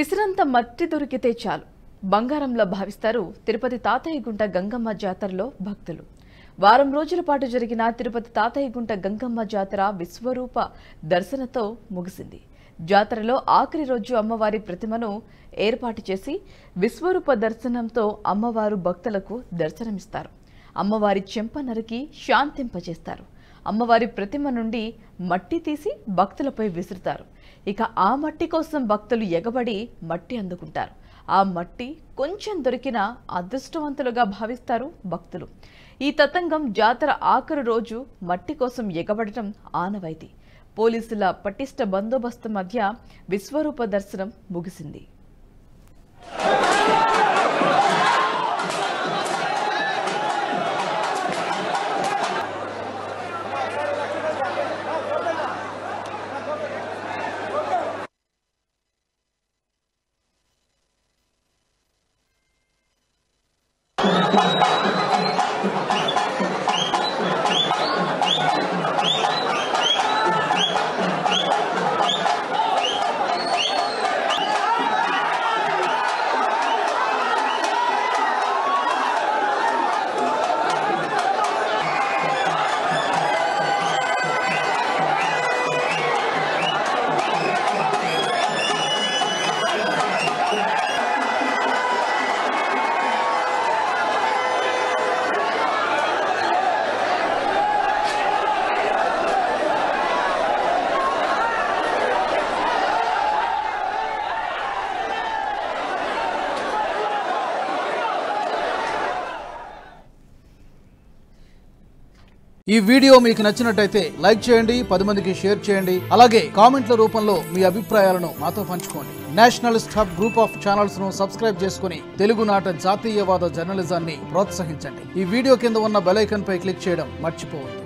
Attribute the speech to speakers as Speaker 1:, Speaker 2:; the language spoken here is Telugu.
Speaker 1: పిసిరంత మట్టి దొరికితే చాలు బంగారంలా భావిస్తారు తిరుపతి తాతయ్యగుంట గంగమ్మ జాతరలో భక్తులు. వారం రోజుల పాటు జరిగిన తిరుపతి తాతయ్యగుంట గంగమ్మ జాతర విశ్వరూప దర్శనతో ముగిసింది. జాతరలో ఆఖరి రోజు అమ్మవారి ప్రతిమను ఏర్పాటు చేసి విశ్వరూప దర్శనంతో అమ్మవారు భక్తులకు దర్శనమిస్తారు. అమ్మవారి చెంప నరికి శాంతింపజేస్తారు. అమ్మవారి ప్రతిమ నుండి మట్టి తీసి భక్తులపై విసురుతారు. ఇక ఆ మట్టి కోసం భక్తులు ఎగబడి మట్టి అందుకుంటారు. ఆ మట్టి కొంచెం దొరికినా అదృష్టవంతులుగా భావిస్తారు భక్తులు. ఈ తతంగం జాతర ఆఖరు రోజు మట్టి కోసం ఎగబడటం ఆనవాయితీ. పోలీసుల పటిష్ట బందోబస్తు మధ్య విశ్వరూప దర్శనం ముగిసింది.
Speaker 2: ఈ వీడియో మీకు నచ్చినట్టయితే లైక్ చేయండి, 10 మందికి షేర్ చేయండి. అలాగే కామెంట్ల రూపంలో మీ అభిప్రాయాలను మాతో పంచుకోండి. Nationalist hub group of channels ను సబ్స్క్రైబ్ చేసుకుని తెలుగునాట జాతీయవాద జర్నలిజాన్ని ప్రోత్సహించండి. ఈ వీడియో కింద ఉన్న బెల్ ఐకాన్ పై క్లిక్ చేయడం మర్చిపోవద్దు.